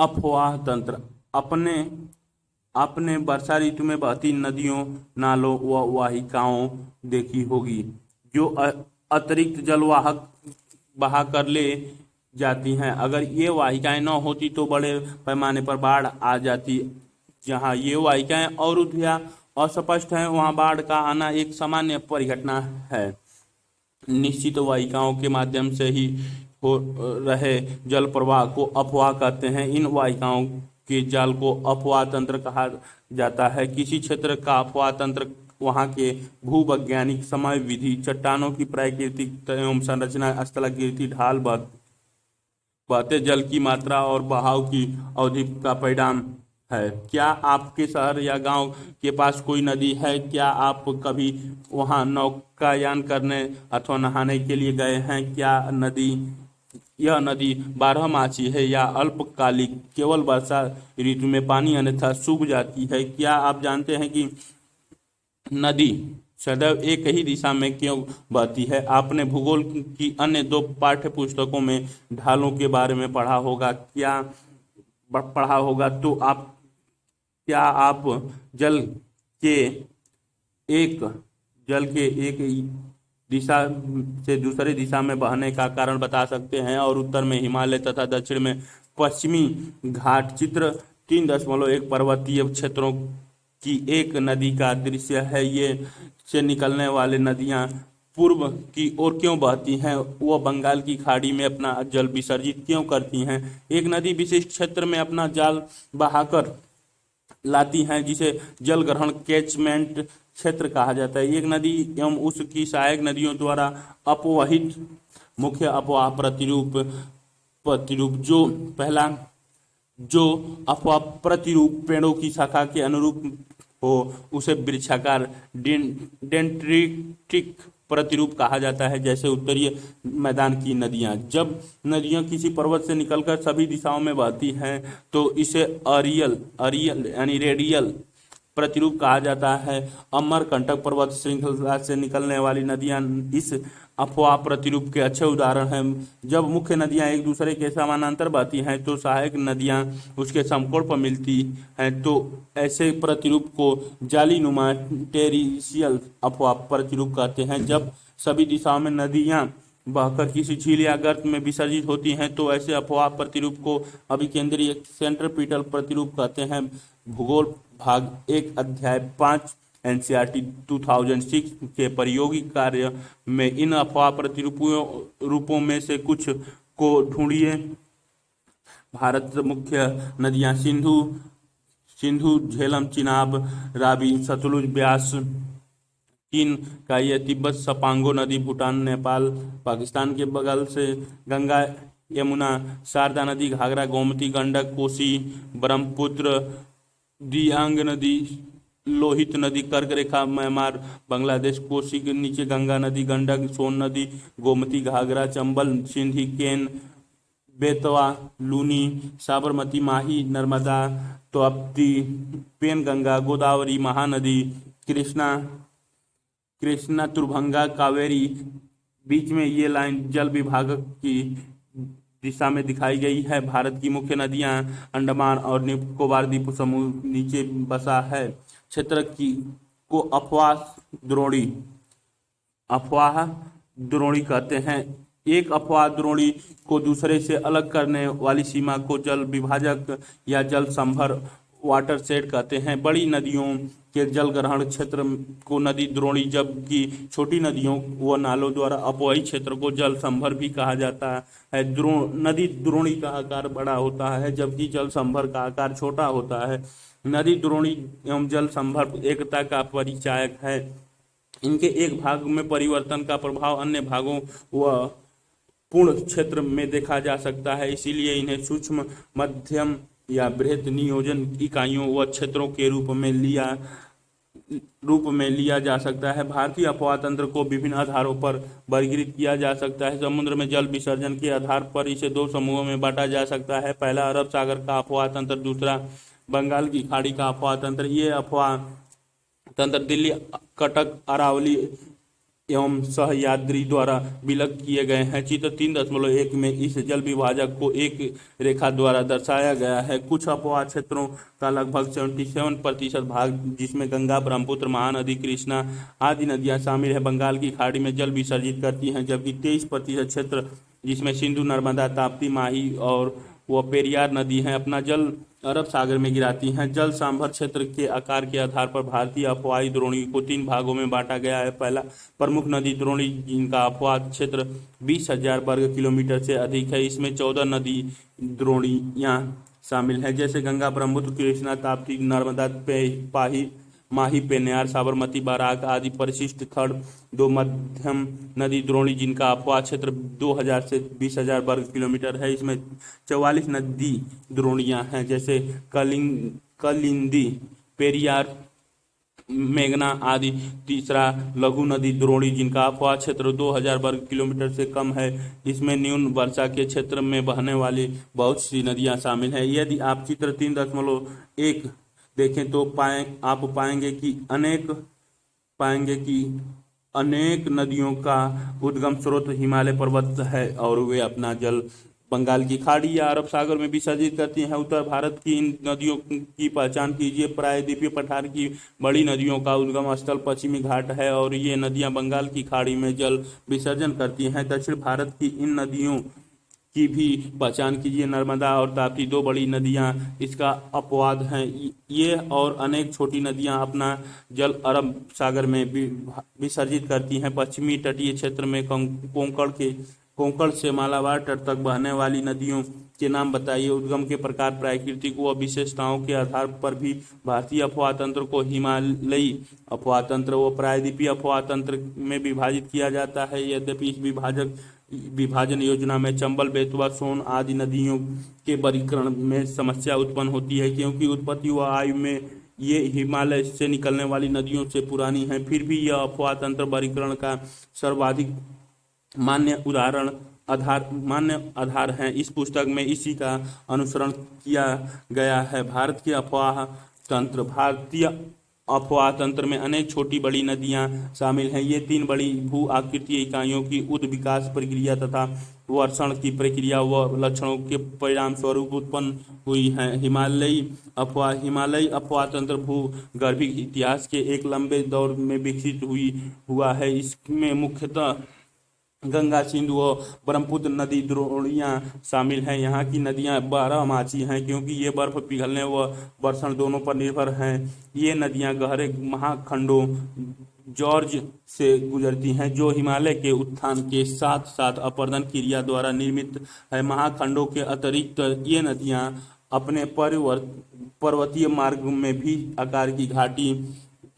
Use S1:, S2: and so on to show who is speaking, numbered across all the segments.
S1: अफवाह तंत्र अपने आपने वर्षा ऋतु में बहती नदियों, नालों व वाहिकाओं देखी होगी जो अतिरिक्त जलवाहक बहा कर ले जाती हैं। अगर ये वाहिकाएं न होती तो बड़े पैमाने पर बाढ़ आ जाती। जहाँ ये वाहिकाएं अवरुद्ध या अस्पष्ट हैं वहाँ बाढ़ का आना एक सामान्य परिघटना है। निश्चित वाहिकाओं के माध्यम से ही हो रहे जल प्रवाह को अपवाह कहते हैं। इन वाहिकाओं के जाल को अपवाह तंत्र कहा जाता है। किसी क्षेत्र का अपवाह तंत्र वहाँ के भूवैज्ञानिक समय विधि, चट्टानों की प्राकृतिक एवं संरचना, स्थलाकृति, ढाल, बहते जल की मात्रा और बहाव की अवधि का परिणाम है। क्या आपके शहर या गांव के पास कोई नदी है? क्या आप कभी वहां नौकायान करने अथवा नहाने के लिए गए हैं? क्या यह नदी बारहमासी है या अल्पकालिक, केवल वर्षा ऋतु में पानी अन्यथा सूख जाती है? क्या आप जानते हैं कि नदी सदैव एक ही दिशा में क्यों बहती है? आपने भूगोल की अन्य दो पाठ्य पुस्तकों में ढालों के बारे में पढ़ा होगा तो क्या आप जल के एक जल के एक दिशा से दूसरे दिशा में बहने का कारण बता सकते हैं? और उत्तर में हिमालय तथा दक्षिण में पश्चिमी घाट। चित्र 3.1 पर्वतीय क्षेत्रों की एक नदी का दृश्य है। ये से निकलने वाले नदियां पूर्व की ओर क्यों बहती हैं? वह बंगाल की खाड़ी में अपना जल विसर्जित क्यों करती हैं? एक नदी विशिष्ट क्षेत्र में अपना जाल बहाकर लाती हैं जिसे जल ग्रहण कैचमेंट क्षेत्र कहा जाता है। एक नदी एवं उसकी सहायक नदियों द्वारा अपवहित मुख्य अपवाह प्रतिरूप जो अफवाह प्रतिरूप पेड़ों की शाखा के अनुरूप हो उसे वृक्षाकार डेंड्रिटिक प्रतिरूप कहा जाता है। जैसे उत्तरीय मैदान की नदियां। जब नदियां किसी पर्वत से निकलकर सभी दिशाओं में बहती हैं तो इसे अरियल यानी रेडियल प्रतिरूप कहा जाता है। अमरकंटक पर्वत श्रृंखला से निकलने वाली नदियां इस अफवाह प्रतिरूप के अच्छे उदाहरण हैं। जब मुख्य नदियां एक दूसरे के समानांतर बहती हैं तो सहायक नदियां उसके समकोण पर मिलती हैं तो ऐसे प्रतिरूप को जालीनुमा टेरिशियल अफवाह प्रतिरूप कहते हैं। जब सभी दिशाओं में नदियां बहकर किसी झील या गर्त में विसर्जित होती हैं तो ऐसे अपवाह प्रतिरूप को अभिकेंद्रीय सेंट्रीपिटल प्रतिरूप कहते हैं। भूगोल भाग 1 अध्याय 5 एनसीईआरटी 2006 के प्रायोगिक कार्य में इन अपवाह प्रतिरूपों में से कुछ को ढूंढिए। भारत मुख्य नदियां सिंधु, झेलम, चिनाब, रावी, सतलुज, ब्यास। चीन का यह तिब्बत सपांगो नदी, भूटान, नेपाल, पाकिस्तान के बगल से गंगा, यमुना, शारदा नदी, घाघरा, गोमती, गंडक, कोसी, ब्रह्मपुत्र, दियांग नदी, लोहित नदी, कर्क रेखा, म्यांमार, बांग्लादेश, कोसी के नीचे गंगा नदी, गंडक, सोन नदी, गोमती, घाघरा, चंबल, सिंधी, केन, बेतवा, लूनी, साबरमती, माही, नर्मदा, ताप्ती, पेनगंगा, गोदावरी, महानदी, कृष्णा, तुरभंगा, कावेरी। बीच में ये लाइन जल विभाग की दिशा में दिखाई गई है। भारत की मुख्य नदियां अंडमान और निकोबार द्वीप समूह नीचे बसा है। क्षेत्र की को अफवाह द्रोणी कहते हैं। एक अफवाह द्रोणी को दूसरे से अलग करने वाली सीमा को जल विभाजक या जल संभर वाटरशेड कहते हैं। बड़ी नदियों के जल ग्रहण क्षेत्र को नदी द्रोणी, जबकि छोटी नदियों व नालों द्वारा अपवही क्षेत्र को जल संभर भी कहा जाता है। नदी द्रोणी का आकार बड़ा होता है जबकि जल संभर का आकार छोटा होता है। नदी द्रोणी एवं जल संभर एकता का परिचायक है। इनके एक भाग में परिवर्तन का प्रभाव अन्य भागों व पूर्ण क्षेत्र में देखा जा सकता है। इसीलिए इन्हें सूक्ष्म, मध्यम या बृहद नियोजन इकाइयों व क्षेत्रों के रूप में लिया जा सकता है। भारतीय अपवाह तंत्र को विभिन्न आधारों पर वर्गीकृत किया जा सकता है। समुद्र में जल विसर्जन के आधार पर इसे दो समूहों में बांटा जा सकता है। पहला अरब सागर का अपवाह तंत्र, दूसरा बंगाल की खाड़ी का अपवाह तंत्र। ये अपवाह तंत्र दिल्ली, कटक, अरावली एवं सहयाद्री द्वारा विलग किए गए हैं। चित्र 3.1 में इस जल विभाजक को एक रेखा द्वारा दर्शाया गया है। कुछ अपवाद क्षेत्रों का लगभग 77% भाग, जिसमें गंगा, ब्रह्मपुत्र, महानदी, कृष्णा आदि नदियां शामिल है, बंगाल की खाड़ी में जल विसर्जित करती हैं, जबकि 23% क्षेत्र, जिसमें सिंधु, नर्मदा, ताप्ती, माही और वो पेरियार नदी हैं, अपना जल अरब सागर में गिराती हैं। जल सांभर क्षेत्र के आकार के आधार पर भारतीय अफवाही द्रोणी को 3 भागों में बांटा गया है। पहला, प्रमुख नदी द्रोणी, जिनका अपवाद क्षेत्र 20,000 वर्ग किलोमीटर से अधिक है। इसमें 14 नदी द्रोणियां शामिल हैं, जैसे गंगा, ब्रह्मपुत्र, कृष्णा, ताप्ती, नर्मदा, पाही, माही, पेन्नार, साबरमती, बराक आदि परिशिष्ट। थर्ड, 2 मध्यम नदी द्रोणी, जिनका अपवाद क्षेत्र 2,000 से 20,000 वर्ग किलोमीटर है। इसमें 44 नदी द्रोणियां हैं, जैसे कलिंदी, पेरियार, मेघना आदि। तीसरा, लघु नदी द्रोणी, जिनका अपवाद क्षेत्र 2,000 वर्ग किलोमीटर से कम है। इसमें न्यून वर्षा के क्षेत्र में बहने वाली बहुत सी नदियां शामिल हैं। यदि आप चित्र 3.1 देखें तो आप पाएंगे कि अनेक नदियों का उद्गम स्रोत हिमालय पर्वत है और वे अपना जल बंगाल की खाड़ी या अरब सागर में विसर्जित करती हैं। उत्तर भारत की इन नदियों की पहचान कीजिए। प्रायद्वीपीय पठार की बड़ी नदियों का उद्गम स्थल पश्चिमी घाट है और ये नदियां बंगाल की खाड़ी में जल विसर्जन करती हैं। दक्षिण भारत की इन नदियों की भी पहचान कीजिए। नर्मदा और ताप्ती 2 बड़ी नदियां इसका अपवाद हैं। ये और अनेक छोटी नदियां अपना जल अरब सागर में विसर्जित करती हैं। पश्चिमी तटीय क्षेत्र में कोंकण से मालाबार तट तक बहने वाली नदियों के नाम बताइए। उद्गम के प्रकार, प्राकृतिक व विशेषताओं के आधार पर भी भारतीय अफवाह तंत्र को हिमालयी अफवाह तंत्र व प्रायद्वीपीय अफवाह तंत्र में विभाजित किया जाता है। यद्यपि इस विभाजन योजना में चंबल, बेतवा, सोन आदि नदियों के वर्गीकरण में समस्या उत्पन्न होती है, क्योंकि उत्पत्ति व आयु में ये हिमालय से निकलने वाली नदियों से पुरानी हैं। फिर भी यह अफवाह तंत्र वर्गीकरण का सर्वाधिक मान्य आधार है। इस पुस्तक में इसी का अनुसरण किया गया है। भारतीय अफवाह तंत्र में अनेक छोटी बड़ी नदियां शामिल हैं। ये 3 बड़ी भू आकृतीय इकाइयों की उद विकास प्रक्रिया तथा वर्षण की प्रक्रिया व लक्षणों के परिणाम स्वरूप उत्पन्न हुई हैं। हिमालयी अफवाह तंत्र भूगर्भिक इतिहास के एक लंबे दौर में विकसित हुआ है। इसमें मुख्यतः गंगा, सिंधु और ब्रह्मपुत्र नदी द्रोणियां शामिल हैं। यहाँ की नदियां 12मासी हैं, क्योंकि ये बर्फ पिघलने व वर्षण दोनों पर निर्भर हैं। ये नदियां गहरे महाखंडों जॉर्ज से गुजरती हैं, जो हिमालय के उत्थान के साथ साथ अपरदन क्रिया द्वारा निर्मित है। महाखंडों के अतिरिक्त ये नदियां अपने पर्वतीय मार्ग में भी आकार की घाटी,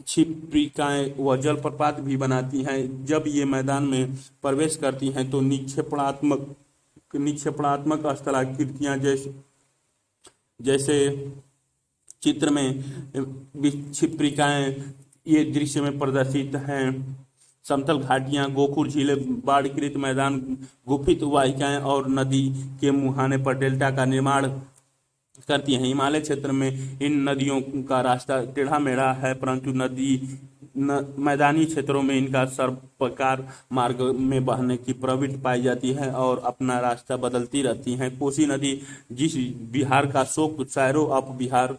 S1: क्षिप्रिकाएं व जलप्रपात भी बनाती हैं। जब ये मैदान में प्रवेश करती हैं तो निक्षेपणात्मक स्थलाकृतियां जैसे चित्र में क्षिप्रिकाएं ये दृश्य में प्रदर्शित हैं। समतल घाटियां, गोखुर झीलें, बाढ़कृत मैदान, गुफित वाहिकाएं और नदी के मुहाने पर डेल्टा का निर्माण करती हैं। हिमालय क्षेत्र में इन नदियों का रास्ता टेढ़ा मेढ़ा है, परंतु मैदानी क्षेत्रों में इनका सर्पाकार मार्ग में बहने की प्रवृत्ति पाई जाती है और अपना रास्ता बदलती रहती हैं। कोसी नदी, जिस बिहार का शोक सैरो ऑफ बिहार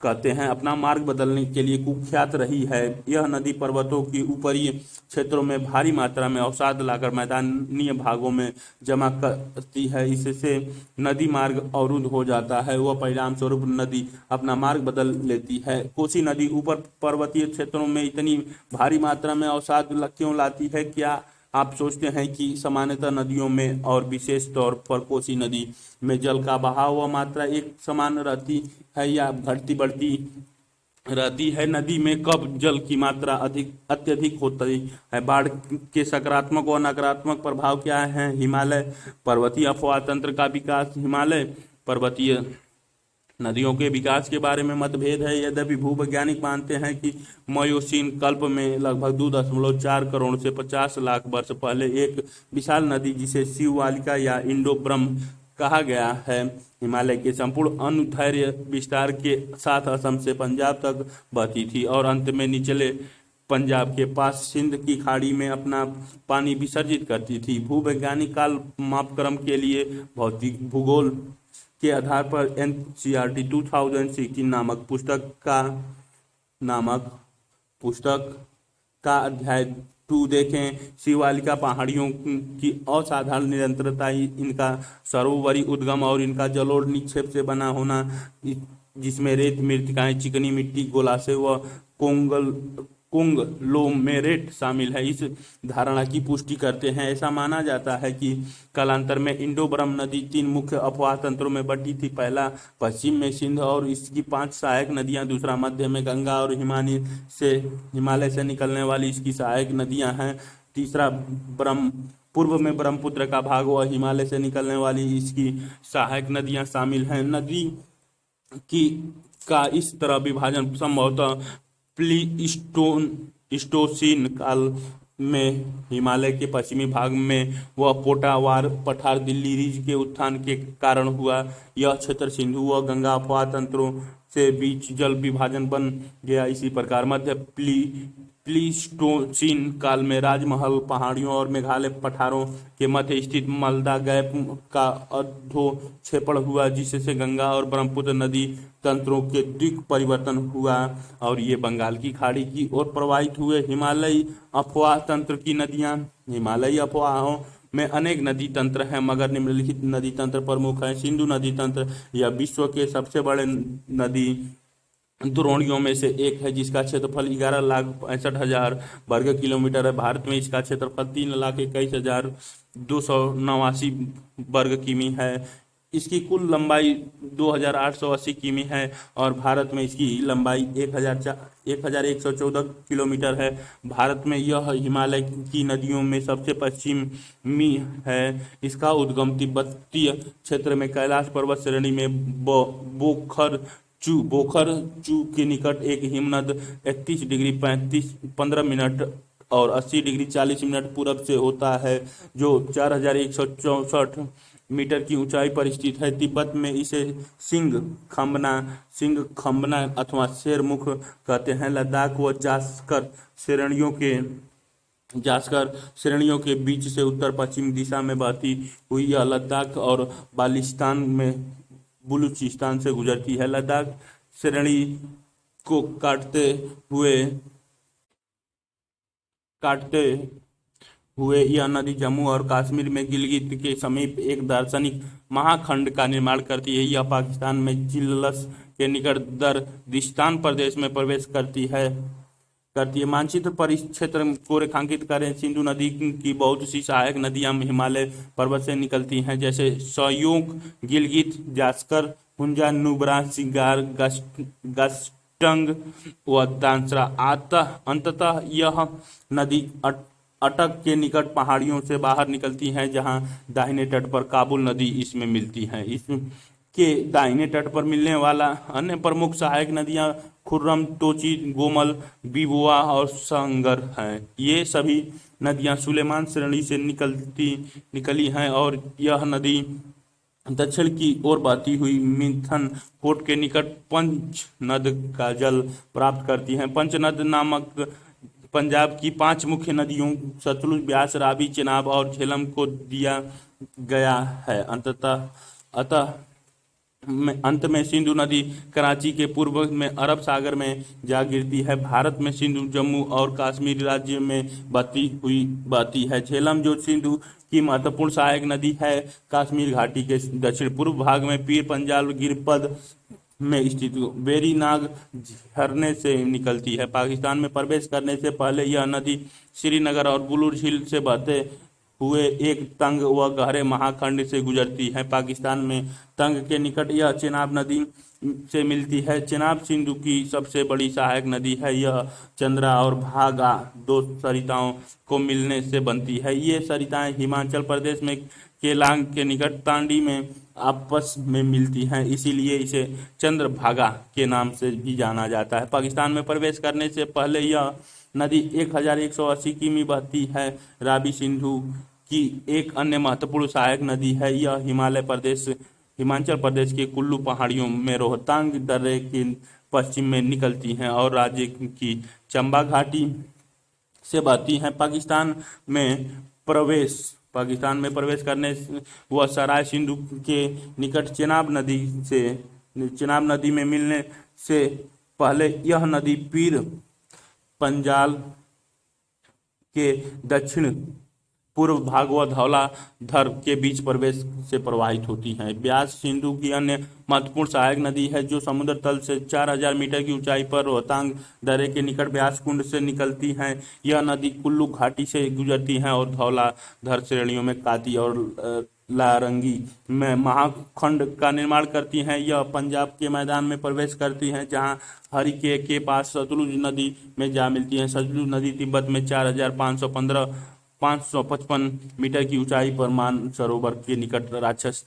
S1: कहते हैं, अपना मार्ग बदलने के लिए कुख्यात रही है। यह नदी पर्वतों की ऊपरी क्षेत्रों में भारी मात्रा में अवसाद लाकर मैदानी भागों में जमा करती है। इससे नदी मार्ग अवरुद्ध हो जाता है व परिणाम स्वरूप नदी अपना मार्ग बदल लेती है। कोसी नदी ऊपर पर्वतीय क्षेत्रों में इतनी भारी मात्रा में अवसाद क्यों लाती है? क्या आप सोचते हैं कि सामान्यतः नदियों में और विशेष तौर पर कोसी नदी में जल का बहाव व मात्रा एक समान रहती है या घटती बढ़ती रहती है? नदी में कब जल की मात्रा अत्यधिक होती है? बाढ़ के सकारात्मक व नकारात्मक प्रभाव क्या हैं? हिमालय पर्वतीय अफवाह तंत्र का विकास। हिमालय पर्वतीय नदियों के विकास के बारे में मतभेद है। यद्यपि भूवैज्ञानिक मानते हैं कि मयोसीन कल्प में लगभग 2.4 करोड़ से 50 लाख वर्ष पहले एक विशाल नदी, जिसे शिववालिका या इंडो ब्रह्म कहा गया है, हिमालय के संपूर्ण अनुदैर्ध्य विस्तार के साथ असम से पंजाब तक बहती थी और अंत में निचले पंजाब के पास सिंध की खाड़ी में अपना पानी विसर्जित करती थी। भूवैज्ञानिक काल मापक्रम के लिए भौतिक भूगोल के आधार पर एनसीईआरटी 2016 नामक पुस्तक का अध्याय 2 देखें। शिवालिका पहाड़ियों की असाधारण निरंतरता ही इनका सर्वोपरि उद्गम और इनका जलोढ़ निक्षेप से बना होना, जिसमें रेत मृत्तिकाएं, चिकनी मिट्टी, गोलाशे व कोंगलोमेरेट शामिल है, इस धारणा की पुष्टि करते हैं। ऐसा माना जाता है कि कालांतर में इंडो ब्रह्म नदी 3 मुख्य अपवाह तंत्रों में बंटी थी। पहला पश्चिम में सिंध और इसकी 5 सहायक नदियां, दूसरा मध्य में गंगा और हिमालय से निकलने वाली इसकी सहायक नदियां हैं, तीसरा पूर्व में ब्रह्मपुत्र का भाग व हिमालय से निकलने वाली इसकी सहायक नदियां शामिल हैं। नदी की का इस तरह विभाजन संभवतः प्लीस्टोसीन काल में हिमालय के पश्चिमी भाग में व पोटावार पठार दिल्ली रिज के उत्थान के कारण हुआ। यह क्षेत्र सिंधु व गंगा अपवाह तंत्रों से बीच जल विभाजन बन गया। इसी प्रकार मध्य प्लीस्टोसीन काल में राजमहल पहाड़ियों और मेघालय पठारों के मध्य स्थित मलदा गैप का अधोक्षेपण हुआ, जिससे गंगा और ब्रह्मपुत्र नदी तंत्रों के द्विक परिवर्तन हुआ और ये बंगाल की खाड़ी की ओर प्रवाहित हुए। हिमालयी अपवाह तंत्र की नदियां। हिमालयी अपवाहों में अनेक नदी तंत्र हैं, मगर निम्नलिखित नदी तंत्र प्रमुख हैं। सिंधु नदी तंत्र यह विश्व के सबसे बड़े नदी द्रोणियों में से एक है, जिसका क्षेत्रफल 11,65,000 वर्ग किलोमीटर है। भारत में इसका क्षेत्रफल 3,21,289 वर्ग किमी है। इसकी कुल लंबाई 2,880 किमी है और भारत में इसकी लंबाई 1,114 किलोमीटर है। भारत में यह हिमालय की नदियों में सबसे पश्चिमी है। इसका उद्गम तिब्बतीय क्षेत्र में कैलाश पर्वत श्रेणी में बोखर चू के निकट एक हिमनद 31 डिग्री 15 मिनट और 80 डिग्री 40 मिनट पूरब से होता है, जो 4,164 मीटर की ऊंचाई पर स्थित है। तिब्बत में इसे सिंह खम्बना अथवा शेरमुख कहते हैं। लद्दाख व जास्कर श्रेणियों के बीच से उत्तर पश्चिम दिशा में बहती हुई यह लद्दाख और बलूचिस्तान से गुजरती है। लद्दाख श्रेणी को काटते हुए यह नदी जम्मू और कश्मीर में गिलगित के समीप एक दार्शनिक महाखंड का निर्माण करती है। यह पाकिस्तान में जिलस के निकट दर्दिस्तान प्रदेश में प्रवेश करती है। मानचित्र पर इस क्षेत्र को रेखांकित करें। सिंधु नदी की बहुत सी सहायक नदियां हिमालय पर्वत से निकलती हैं, जैसे सयोक, गिलगित, जास्कर, हुंजा, नुब्रा, सिंगार, गस्टंग व दांसरा। अंततः यह नदी अटक के निकट पहाड़ियों से बाहर निकलती है, जहां दाहिने तट पर काबुल नदी इसमें मिलती है। इसके दाहिने तट पर मिलने वाला अन्य प्रमुख सहायक नदियां खुर्रम, टोची, गोमल, बिबुआ और संगर हैं। ये सभी नदियां सुलेमान श्रेणी से निकली हैं और यह नदी दक्षिण की ओर बहती हुई मिथन कोट के निकट पंचनद का जल प्राप्त करती हैं। पंचनद नामक पंजाब की 5 मुख्य नदियों सतलुज, ब्यास, रावी, चेनाब और झेलम को दिया गया है। अंत में सिंधु नदी कराची के पूर्व में अरब सागर में जा गिरती है। भारत में सिंधु जम्मू और कश्मीर राज्य में बहती है। झेलम, जो सिंधु की महत्वपूर्ण सहायक नदी है, कश्मीर घाटी के दक्षिण पूर्व भाग में पीर पंजाल गिरपद में स्थित वेरीनाग झरने से निकलती है। पाकिस्तान में प्रवेश करने से पहले यह नदी श्रीनगर और बुलूर झील से बहते हुए एक तंग व गहरे महाखंड से गुजरती है। पाकिस्तान में तंग के निकट यह चेनाब नदी से मिलती है। चेनाब सिंधु की सबसे बड़ी सहायक नदी है। यह चंद्रा और भागा 2 सरिताओं को मिलने से बनती है। ये सरिताएं हिमाचल प्रदेश में केलांग के निकट तांडी में आपस में मिलती हैं, इसीलिए इसे चंद्रभागा के नाम से भी जाना जाता है। पाकिस्तान में प्रवेश करने से पहले यह नदी 1,180 किमी बहती है। रावी सिंधु की एक अन्य महत्वपूर्ण सहायक नदी है। यह हिमाचल प्रदेश के कुल्लू पहाड़ियों में रोहतांग दर्रे के पश्चिम में निकलती हैं और राज्य की चंबा घाटी से बहती हैं। पाकिस्तान में प्रवेश करने वह सराय सिंधु के निकट चेनाब नदी में मिलने से पहले यह नदी पीर पंजाल के दक्षिण पूर्व भाग व धौलाधर के बीच प्रवेश से प्रवाहित होती है। ब्यास सिंधु की अन्य महत्वपूर्ण सहायक नदी है जो समुद्र तल से 4000 मीटर की ऊंचाई पर रोहतांग दर्रे के निकट ब्यास कुंड से निकलती है। यह नदी कुल्लू घाटी से गुजरती है और धौलाधर श्रेणियों में काती और लारंगी में महाखंड का निर्माण करती हैं। यह पंजाब के मैदान में प्रवेश करती हैं जहां हरिके के पास सतलुज नदी में जा मिलती है। सतलुज नदी तिब्बत में 4555 मीटर की ऊंचाई पर मानसरोवर के निकट राक्षस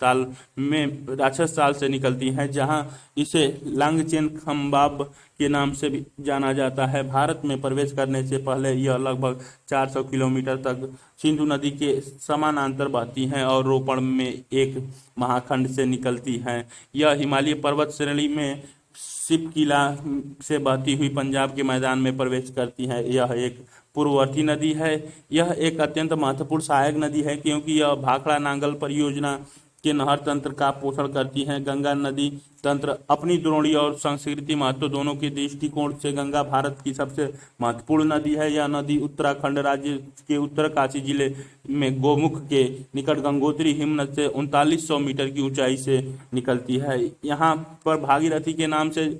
S1: ताल से निकलती है जहां इसे लांगचेन खंबाब के नाम से भी जाना जाता है। भारत में प्रवेश करने से पहले यह लगभग 400 किलोमीटर तक सिंधु नदी के समानांतर बहती है और रोपड़ में एक महाखंड से निकलती है। यह हिमालय पर्वत श्रेणी में शिपकिला से बहती हुई पंजाब के मैदान में प्रवेश करती है। यह एक पूर्ववर्ती नदी है। यह एक अत्यंत महत्वपूर्ण सहायक नदी है क्योंकि यह भाखड़ा नांगल परियोजना के नहर तंत्र का पोषण करती है। गंगा नदी तंत्र अपनी द्रोणी और सांस्कृतिक महत्व दोनों के दृष्टिकोण से गंगा भारत की सबसे महत्वपूर्ण नदी है। यह नदी उत्तराखंड राज्य के उत्तरकाशी जिले में गोमुख के निकट गंगोत्री हिमनद से 3900 मीटर की ऊंचाई से निकलती है। यहाँ पर भागीरथी के नाम से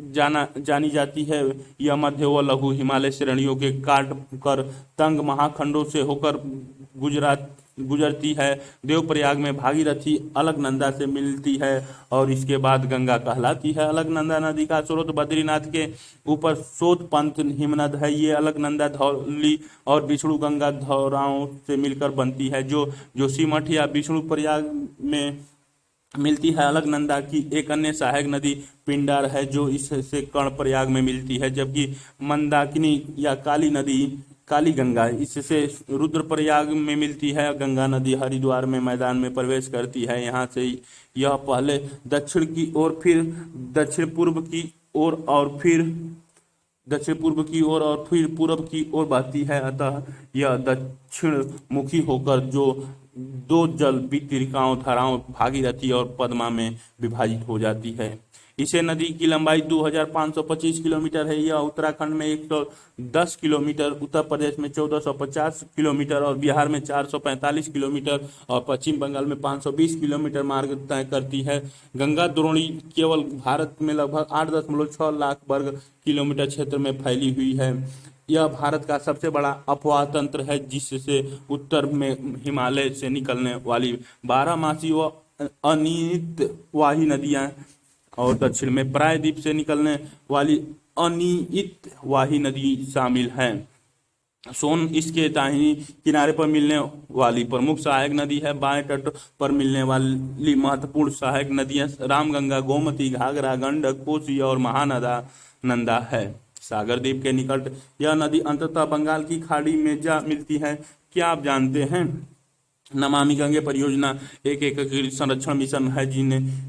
S1: जानी जाती है। यह मध्य व लघु हिमालय श्रेणियों के काट कर तंग महाखंडों से होकर गुजरती है। देवप्रयाग में भागीरथी अलकनंदा से मिलती है और इसके बाद गंगा कहलाती है। अलकनंदा नदी का स्रोत बद्रीनाथ के ऊपर सोतपंथ हिमनद है। ये अलकनंदा धौली और विष्णु गंगा धौराओं से मिलकर बनती है जो जोशीमठ या विष्णु प्रयाग में मिलती है। अलकनंदा की एक अन्य सहायक नदी पिंडार है जो इससे कर्णप्रयाग में मिलती है, जबकि मंदाकिनी या काली गंगा इससे रुद्रप्रयाग में मिलती है। गंगा नदी हरिद्वार में मैदान में प्रवेश करती है। यहाँ से यह पहले दक्षिण की ओर फिर दक्षिण पूर्व की ओर और फिर पूर्व की ओर बहती है। अतः यह दक्षिण मुखी होकर जो दो जल वितरिकाओं धाराओं भागीरथी और पद्मा में विभाजित हो जाती है। इसे नदी की लंबाई 2525 किलोमीटर है। यह उत्तराखंड में 110 किलोमीटर, उत्तर प्रदेश में 1450 किलोमीटर और बिहार में 445 किलोमीटर और पश्चिम बंगाल में 520 किलोमीटर मार्ग तय करती है। गंगा द्रोणी केवल भारत में लगभग 8.6 लाख वर्ग किलोमीटर क्षेत्र में फैली हुई है। यह भारत का सबसे बड़ा अपवाह तंत्र है जिससे उत्तर में हिमालय से निकलने वाली 12मासी व अनियमित वाही नदियां और दक्षिण में प्रायद्वीप से निकलने वाली अनियमित वाही नदी शामिल हैं। सोन इसके दाहिनी किनारे पर मिलने वाली प्रमुख सहायक नदी है। बाएं तट पर मिलने वाली महत्वपूर्ण सहायक नदियां रामगंगा, गोमती, घाघरा, गंडक, कोसी और महानंदा है। सागर द्वीप के निकट यह नदी अंततः बंगाल की खाड़ी में जा मिलती है। क्या आप जानते हैं नमामि गंगे परियोजना एक एकीकृत संरक्षण मिशन है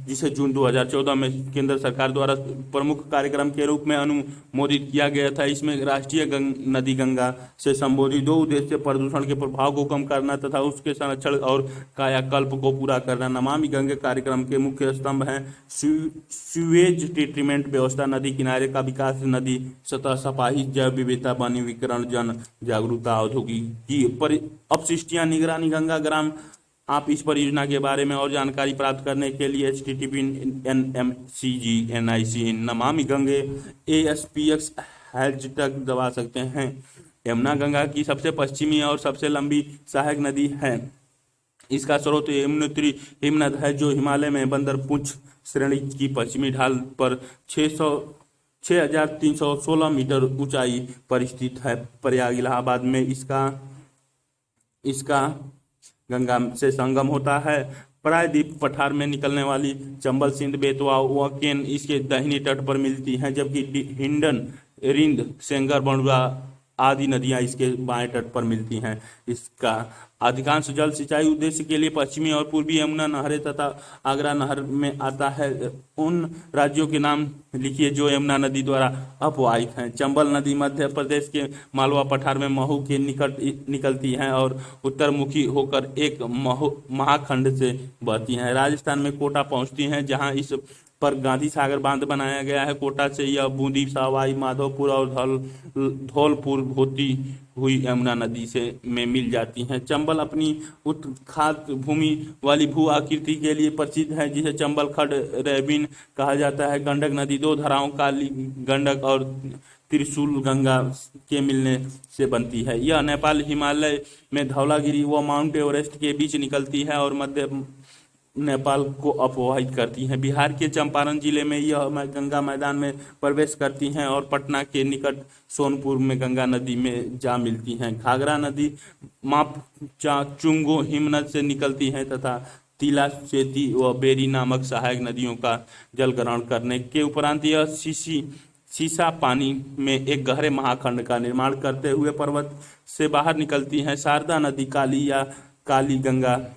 S1: जिसे जून 2014 में केंद्र सरकार द्वारा प्रमुख कार्यक्रम के रूप में अनुमोदित किया गया था। इसमें राष्ट्रीय नदी गंगा से संबोधित 2 उद्देश्य प्रदूषण के प्रभाव को कम करना तथा उसके संरक्षण और कायाकल्प को पूरा करना। नमामि गंगे कार्यक्रम के मुख्य स्तंभ हैं सीवेज ट्रीटमेंट व्यवस्था, नदी किनारे का विकास, नदी सतह सफाई, जैव विविधता, वनीकरण, जन जागरूकता, औद्योगिकी अपशिष्टियां निगरानी। गंगा ग्राम आप इस परियोजना के बारे में और जानकारी प्राप्त करने के लिए http://nmcg/nic Namami Gange ASPX hashtag दबा सकते हैं। यमुना गंगा की सबसे पश्चिमी और सबसे लंबी सहायक नदी है। इसका स्रोत यमुनोत्री हिमनद है जो हिमालय में बंदरपुंछ श्रेणी की पश्चिमी ढाल पर 6316 मीटर ऊंचाई पर स्थित है। प्रयाग इलाहाबाद में इसका गंगा से संगम होता है। प्रायद्वीप पठार में निकलने वाली चंबल, सिंध, बेतवा व केन इसके दाहिने तट पर मिलती हैं, जबकि हिंडन, रिंद, सेंगर, बंडुआ आदि नदियां इसके बाएं तट पर मिलती हैं। इसका अधिकांश जल सिंचाई उद्देश्य के लिए पश्चिमी और पूर्वी यमुना नहरें तथा आगरा नहर में आता है। उन राज्यों के नाम लिखिए जो यमुना नदी द्वारा अपवाहित हैं। चंबल नदी मध्य प्रदेश के मालवा पठार में महू के निकट निकलती है और उत्तरमुखी होकर एक महाखंड से बहती है। राजस्थान में कोटा पहुंचती है, जहां इस पर गांधी सागर बांध बनाया गया है। कोटा से यह बूंदी, सवाई माधोपुर और धौलपुर होती हुई यमुना नदी से में मिल जाती हैं। चंबल अपनी उत्खात भूमि वाली भू आकृति के लिए प्रसिद्ध है, जिसे चंबल खंड रैबिन कहा जाता है। गंडक नदी दो धाराओं काली गंडक और त्रिशूल गंगा के मिलने से बनती है। यह नेपाल हिमालय में धौलागिरी व माउंट एवरेस्ट के बीच निकलती है और मध्य नेपाल को अपवाहित करती हैं। बिहार के चंपारण जिले में यह गंगा मैदान में प्रवेश करती हैं और पटना के निकट सोनपुर में गंगा नदी में जा मिलती हैं। घाघरा नदी मापचुंगो हिमनद से निकलती है तथा तिला, सेती व बेरी नामक सहायक नदियों का जल ग्रहण करने के उपरांत यह सीसा पानी में एक गहरे महाखंड का निर्माण करते हुए पर्वत से बाहर निकलती है। शारदा नदी काली या काली गंगा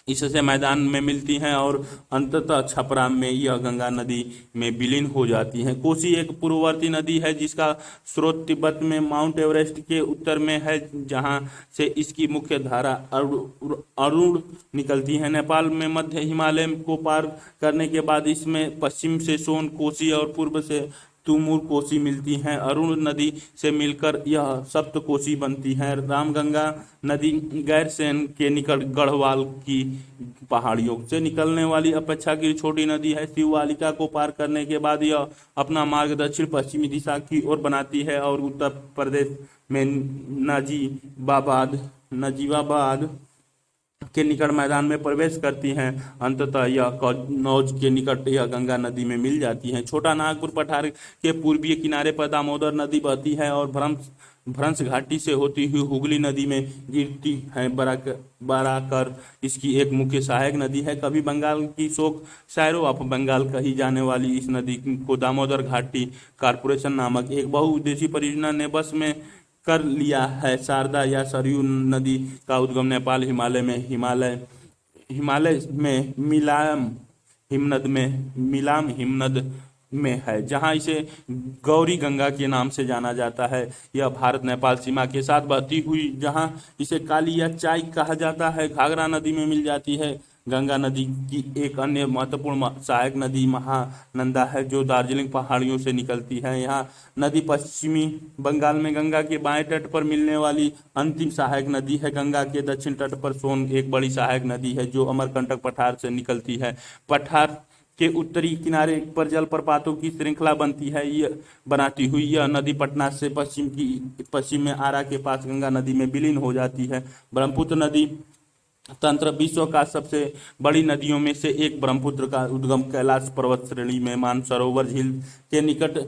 S1: इससे मैदान में मिलती हैं और अंततः छपरा में यह गंगा नदी में विलीन हो जाती हैं। कोसी एक पूर्ववर्ती नदी है जिसका स्रोत तिब्बत में माउंट एवरेस्ट के उत्तर में है, जहां से इसकी मुख्य धारा अरुण निकलती है। नेपाल में मध्य हिमालय को पार करने के बाद इसमें पश्चिम से सोन कोसी और पूर्व से तुमुर कोसी मिलती हैं। अरुण नदी से मिलकर यह सप्त कोसी बनती है। रामगंगा नदी गैरसैंण के निकट गढ़वाल की पहाड़ियों से निकलने वाली अपेक्षाकृत छोटी नदी है। शिववालिका को पार करने के बाद यह अपना मार्ग दक्षिण पश्चिमी दिशा की ओर बनाती है और उत्तर प्रदेश में नजीबाबाद के निकट मैदान में प्रवेश करती हैं। अंततः यह कन्नौज के निकट यह गंगा नदी में मिल जाती हैं। छोटा नागपुर पठार के पूर्वीय किनारे पर दामोदर नदी बहती है और भ्रंश घाटी से होती हुई हुगली नदी में गिरती है। बराकर इसकी एक मुख्य सहायक नदी है। कभी बंगाल की शोक शायरो ऑफ बंगाल कही जाने वाली इस नदी को दामोदर घाटी कारपोरेशन नामक एक बहुउद्देशीय परियोजना ने बस में कर लिया है। शारदा या सरयू नदी का उद्गम नेपाल हिमालय में मिलाम हिमनद में है, जहां इसे गौरी गंगा के नाम से जाना जाता है। यह भारत नेपाल सीमा के साथ बहती हुई, जहां इसे काली या चाय कहा जाता है, घाघरा नदी में मिल जाती है। गंगा नदी की एक अन्य महत्वपूर्ण सहायक नदी महानंदा है, जो दार्जिलिंग पहाड़ियों से निकलती है। यहाँ नदी पश्चिमी बंगाल में गंगा के बाएं तट पर मिलने वाली अंतिम सहायक नदी है। गंगा के दक्षिण तट पर सोन एक बड़ी सहायक नदी है, जो अमरकंटक पठार से निकलती है। पठार के उत्तरी किनारे पर जलप्रपातों की श्रृंखला बनाती हुई यह नदी पटना से पश्चिम में आरा के पास गंगा नदी में विलीन हो जाती है। ब्रह्मपुत्र नदी तंत्र विश्व का सबसे बड़ी नदियों में से एक। ब्रह्मपुत्र का उद्गम कैलाश पर्वत श्रेणी में मानसरोवर झील के निकट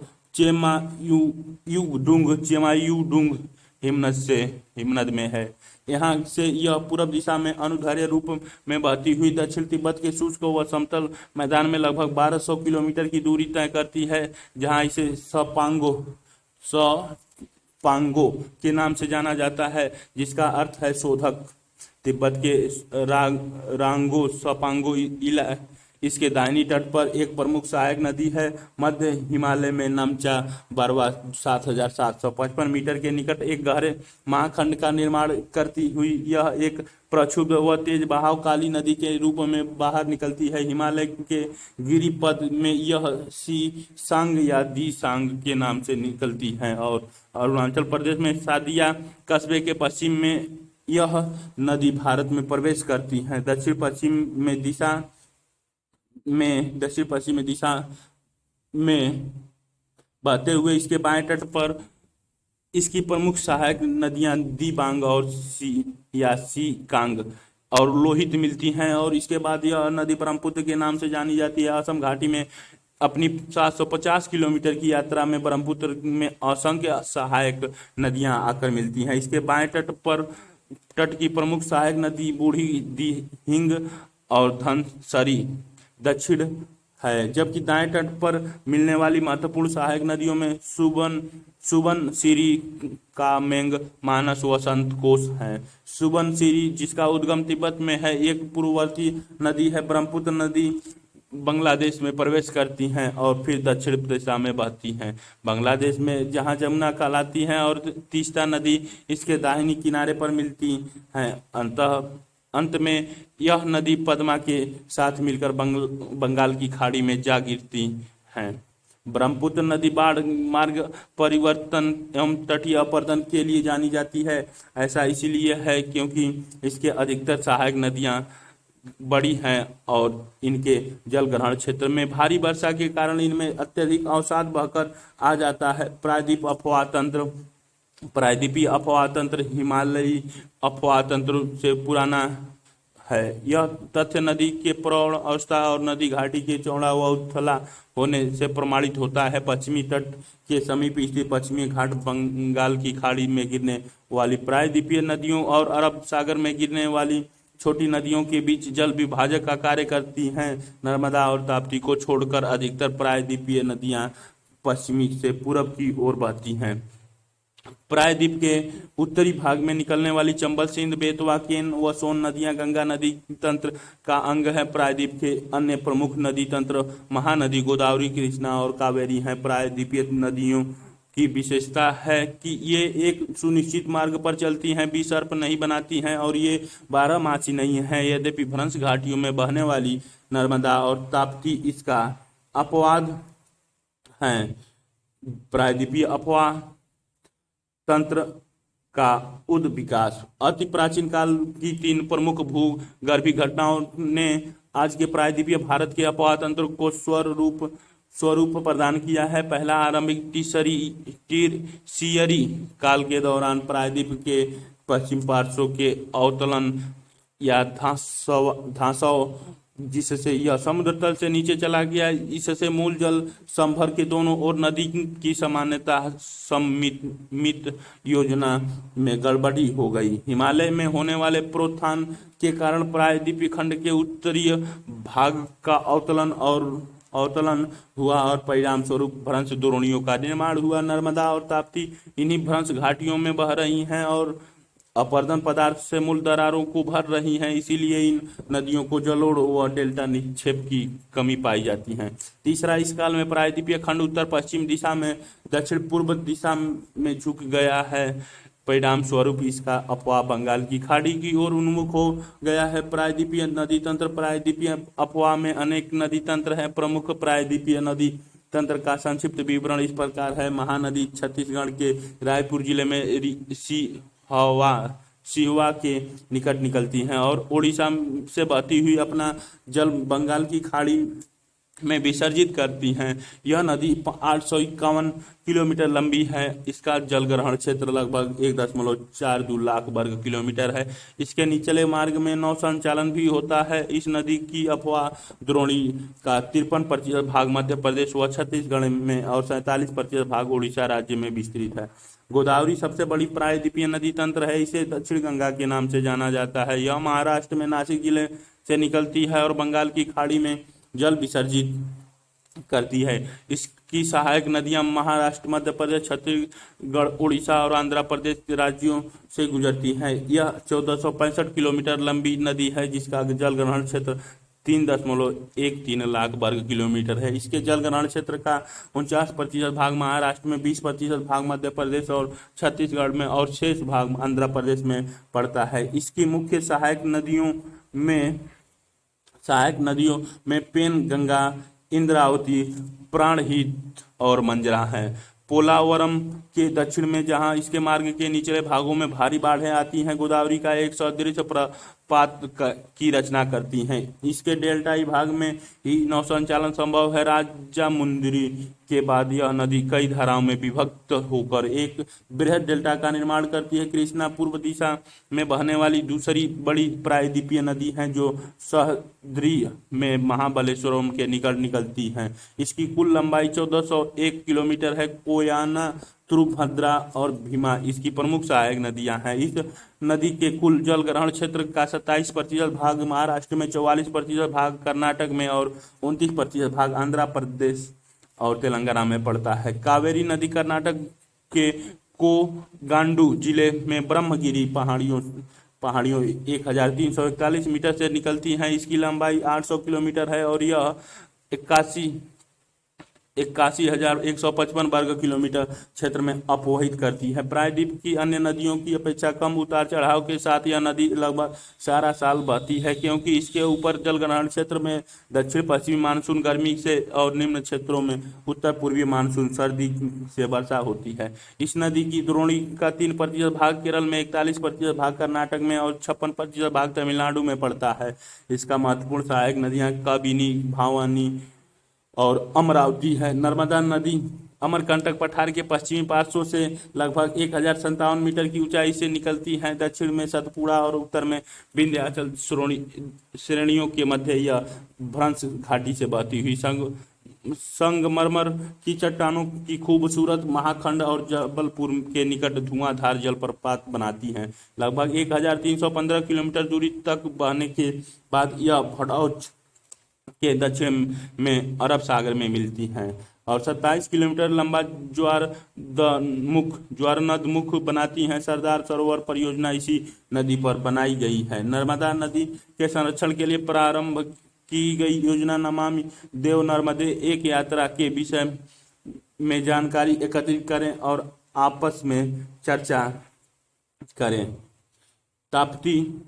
S1: चेमायुडुंग हिमनद में है। यहाँ से यह पूर्व दिशा में अनुदैर्ध्य रूप में बहती हुई दक्षिण तिब्बत के शुष्क व समतल मैदान में लगभग 1200 किलोमीटर की दूरी तय करती है, जहाँ इसे सपांगो के नाम से जाना जाता है, जिसका अर्थ है शोधक। तिब्बत के रांगो सपांगो इसके दाहिनी तट पर एक प्रमुख सहायक नदी है। मध्य हिमालय में नमचा बरवा 7755 मीटर के निकट एक गहरे महाखंड का निर्माण करती हुई यह एक प्रक्षुब्ध व तेज बहाव काली नदी के रूप में बाहर निकलती है। हिमालय के गिरिपथ में यह सांग या दी सांग के नाम से निकलती है और अरुणाचल प्रदेश में सादिया कस्बे के पश्चिम में यह नदी भारत में प्रवेश करती है। दक्षिण पश्चिमी दिशा में बहते हुए इसके बाएं तट पर इसकी प्रमुख सहायक नदियां दीबांग और सी कांग और लोहित मिलती हैं और इसके बाद यह नदी ब्रह्मपुत्र के नाम से जानी जाती है। असम घाटी में अपनी 750 किलोमीटर की यात्रा में ब्रह्मपुत्र में असंख्य सहायक नदियां आकर मिलती हैं। इसके बाएं तट की प्रमुख सहायक नदी बूढ़ी दिहिंग और धनसरी दक्षिण है, जबकि दाएं तट पर मिलने वाली महत्वपूर्ण सहायक नदियों में सुबनसिरी का मेंग मानस वसंत कोश है। सुबनसिरी जिसका उद्गम तिब्बत में है, एक पूर्ववर्ती नदी है। ब्रह्मपुत्र नदी बांग्लादेश में प्रवेश करती हैं और फिर दक्षिण दिशा में बहती हैं। बांग्लादेश में जहां जमुना कहलाती हैं और तीस्ता नदी इसके दाहिनी किनारे पर मिलती हैं। अंत में यह नदी पद्मा के साथ मिलकर बंगाल की खाड़ी में जा गिरती हैं। ब्रह्मपुत्र नदी बाढ़, मार्ग परिवर्तन एवं तटीय अपरदन के लिए जानी जाती है। ऐसा इसीलिए है क्योंकि इसके अधिकतर सहायक नदियां बड़ी हैं और इनके जल ग्रहण क्षेत्र में भारी वर्षा के कारण इनमें अत्यधिक अवसाद बहकर आ जाता है। प्रायद्वीपीय अफवाह तंत्र हिमालयी अफवाह तंत्र से पुराना है। यह तथ्य नदी के प्रौढ़ अवस्था और नदी घाटी के चौड़ा व उथला होने से प्रमाणित होता है। पश्चिमी तट के समीप स्थित पश्चिमी घाट बंगाल की खाड़ी में गिरने वाली प्रायद्वीपीय नदियों और अरब सागर में गिरने वाली छोटी नदियों के बीच जल विभाजक का कार्य करती हैं। नर्मदा और ताप्ती को छोड़कर अधिकतर प्रायद्वीपीय नदियां पश्चिमी से पूरब की ओर बहती हैं। प्रायद्वीप के उत्तरी भाग में निकलने वाली चंबल, सिंध, बेतवा, केन व सोन नदियां गंगा नदी तंत्र का अंग है। प्रायद्वीप के अन्य प्रमुख नदी तंत्र महानदी गोदावरी, कृष्णा और कावेरी हैं। प्रायद्वीपीय नदियों की विशेषता है कि ये एक सुनिश्चित मार्ग पर चलती हैं, विसर्प नहीं बनाती हैं और ये बारहमासी नहीं है। यद्यपि भ्रंश घाटियों में बहने वाली नर्मदा और ताप्ती इसका अपवाद हैं। प्रायद्वीपीय अफवाह तंत्र का उद विकास। अति प्राचीन काल की तीन प्रमुख भूगर्भीय घटनाओं ने आज के प्रायद्वीपीय भारत के अफवाह तंत्र को स्वरूप प्रदान किया है। पहला आरंभिक टीरसीयरी काल के दौरान प्रायद्वीप के पश्चिम पार्श्व के अवतलन या धांसव जिससे यह समुद्र तल से नीचे चला गया, इससे मूल जल संभर के दोनों ओर नदी की सामान्यता सममित योजना में गड़बड़ी हो गई। हिमालय में होने वाले प्रोत्थान के कारण प्रायद्वीपीय खंड के उत्तरीय भाग का अवतलन हुआ और परिणाम स्वरूप भ्रंश द्रोणियों का निर्माण हुआ। नर्मदा और ताप्ती इन्हीं भ्रंश घाटियों में बह रही हैं और अपरदन पदार्थ से मूल दरारों को भर रही हैं। इसीलिए इन नदियों को जलोढ़ व डेल्टा निक्षेप की कमी पाई जाती है। तीसरा, इस काल में प्रायद्वीपीय खंड उत्तर पश्चिम दिशा में दक्षिण पूर्व दिशा में झुक गया है। परिणाम स्वरूप इसका अफवाह बंगाल की खाड़ी की ओर उन्मुख हो गया है। प्रायद्वीपीय नदी तंत्र। प्रायद्वीपीय अफवाह में अनेक नदी तंत्र हैं। प्रमुख प्रायद्वीपीय नदी तंत्र का संक्षिप्त विवरण इस प्रकार है। महानदी छत्तीसगढ़ के रायपुर जिले में सिहवा के निकट निकलती हैं और उड़ीसा से बहती हुई अपना जल बंगाल की खाड़ी में विसर्जित करती हैं। यह नदी 851 किलोमीटर लंबी है। इसका जल ग्रहण क्षेत्र लगभग 1.42 लाख वर्ग किलोमीटर है। इसके निचले मार्ग में नौ संचालन भी होता है। इस नदी की अफवाह द्रोणी का 53% भाग मध्य प्रदेश व छत्तीसगढ़ में और 47% भाग उड़ीसा राज्य में विस्तृत है। गोदावरी सबसे बड़ी प्रायद्वीपीय नदी तंत्र है। इसे दक्षिण गंगा के नाम से जाना जाता है। यह महाराष्ट्र में नासिक जिले से निकलती है और बंगाल की खाड़ी में जल विसर्जित करती है। इसकी सहायक नदियां महाराष्ट्र, मध्य प्रदेश, छत्तीसगढ़, उड़ीसा और आंध्र प्रदेश राज्यों से गुजरती हैं। यह 1465 किलोमीटर लंबी नदी है जिसका जल ग्रहण क्षेत्र 3.13 लाख वर्ग किलोमीटर है। इसके जल ग्रहण क्षेत्र का 49% भाग महाराष्ट्र में, 20% भाग मध्य प्रदेश और छत्तीसगढ़ में और शेष भाग आंध्र प्रदेश में पड़ता है। इसकी मुख्य सहायक नदियों में पेन गंगा, इंद्रावती, प्राणहित और मंजरा है। पोलावरम के दक्षिण में जहां इसके मार्ग के निचले भागों में भारी बाढ़ें आती हैं, गोदावरी का एक सदृश प्रपात की रचना करती हैं। इसके डेल्टाई भाग में ही नौ संचालन संभव है। राजामुंदरी के बाद यह नदी कई धाराओं में विभक्त होकर एक बृहद डेल्टा का निर्माण करती है। कृष्णा पूर्व दिशा में बहने वाली दूसरी बड़ी प्रायद्वीपीय नदी है जो सह्याद्री में महाबलेश्वरम के निकट निकलती है। इसकी कुल लंबाई 1401 किलोमीटर है। कोयना, तुंगभद्रा और भीमा इसकी प्रमुख सहायक नदियां हैं। इस नदी के कुल जल ग्रहण क्षेत्र का 27% भाग महाराष्ट्र में, 44% भाग कर्नाटक में और 29% भाग आंध्र प्रदेश और तेलंगाना में पड़ता है। कावेरी नदी कर्नाटक के कोगांडू जिले में ब्रह्मगिरी पहाड़ियों पहाड़ियों 1341 मीटर से निकलती हैं। इसकी लंबाई 800 किलोमीटर है और यह 81,155 वर्ग किलोमीटर क्षेत्र में अपवहित करती है। प्रायद्वीप की अन्य नदियों की अपेक्षा कम उतार चढ़ाव के साथ यह नदी लगभग सारा साल बहती है, क्योंकि इसके ऊपर जलग्रहण क्षेत्र में दक्षिण पश्चिमी मानसून गर्मी से और निम्न क्षेत्रों में उत्तर पूर्वी मानसून सर्दी से वर्षा होती है। इस नदी की द्रोणी का 3% भाग केरल में, 41% भाग कर्नाटक में और 56% भाग तमिलनाडु में पड़ता है। इसका महत्वपूर्ण सहायक नदियां काबिनी, भावानी और अमरावती है। नर्मदा नदी अमरकंटक पठार के पश्चिमी पार्श्व से लगभग 1057 मीटर की ऊंचाई से निकलती है। दक्षिण में सतपुड़ा और उत्तर में विंध्याचल श्रेणियों के मध्य यह भ्रंश घाटी से बहती हुई संगमरमर की चट्टानों की खूबसूरत महाखंड और जबलपुर के निकट धुआंधार जलप्रपात बनाती हैं। लगभग 1315 किलोमीटर दूरी तक बहने के बाद यह भड़ौच के दक्षिण में अरब सागर में मिलती हैं और 27 किलोमीटर लंबा ज्वारनदमुख बनाती हैं। सरदार सरोवर परियोजना इसी नदी पर बनाई गई है। नर्मदा नदी के संरक्षण के लिए प्रारंभ की गई योजना नमामि देव नर्मदे एक यात्रा के विषय में जानकारी एकत्रित करें और आपस में चर्चा करें। ताप्ती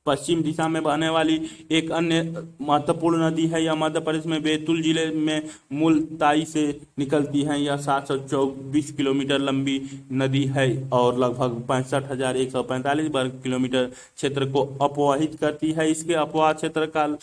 S1: पश्चिम दिशा में बहने वाली एक अन्य महत्वपूर्ण नदी है। यह मध्य प्रदेश में बैतूल जिले में मुलताई से निकलती है। यह 724 किलोमीटर लंबी नदी है और लगभग 65,145 वर्ग किलोमीटर क्षेत्र को अपवाहित करती है। इसके अपवाह क्षेत्र का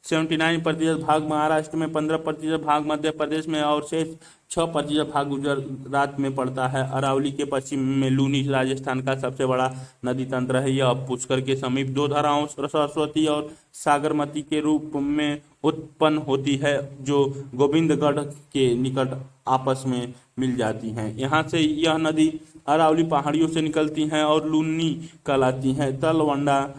S1: 79% भाग महाराष्ट्र में, 15% भाग मध्य प्रदेश में और शेष 6% भाग गुजरात में पड़ता है। अरावली के पश्चिम में लूनी राजस्थान का सबसे बड़ा नदी तंत्र है। यह पुष्कर के समीप दो धाराओं सरस्वती और सागरमती के रूप में उत्पन्न होती है, जो गोविंदगढ़ के निकट आपस में मिल जाती हैं। यहाँ से यह नदी अरावली पहाड़ियों से निकलती हैं और लूनी कहलाती हैं। तलवंडा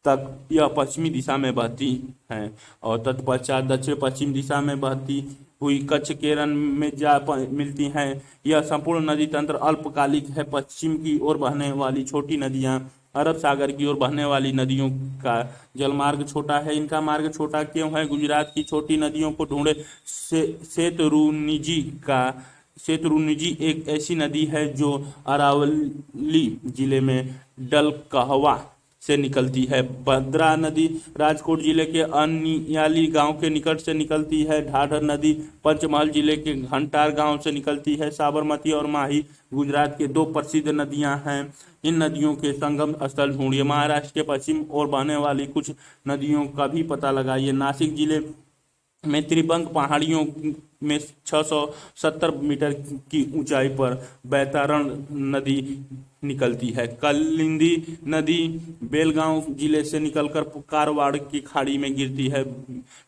S1: तक यह पश्चिमी दिशा में बहती हैं और तत्पश्चात दक्षिण पश्चिम दिशा में बहती हुई कच्छ केरल में जा मिलती हैं। यह संपूर्ण नदी तंत्र अल्पकालिक है। पश्चिम की ओर बहने वाली छोटी नदियां अरब सागर की ओर बहने वाली नदियों का जलमार्ग छोटा है। इनका मार्ग छोटा क्यों है? गुजरात की छोटी नदियों को ढूंढे। सेतरुनिजी एक ऐसी नदी है जो अरावली जिले में डलकहवा से निकलती है। भद्रा नदी राजकोट जिले के अनियाली गांव के निकट से निकलती है। ढाढर नदी पंचमहल जिले के घंटार गांव से निकलती है। साबरमती और माही गुजरात के दो प्रसिद्ध नदियां हैं। इन नदियों के संगम स्थल ढूंढिए। महाराष्ट्र के पश्चिम ओर बहने वाली कुछ नदियों का भी पता लगाइए। नासिक जिले में त्रिबंग पहाड़ियों में 670 मीटर की ऊंचाई पर बैतारण नदी निकलती है। कलिंदी नदी बेलगांव जिले से निकलकर कारवाड़ की खाड़ी में गिरती है।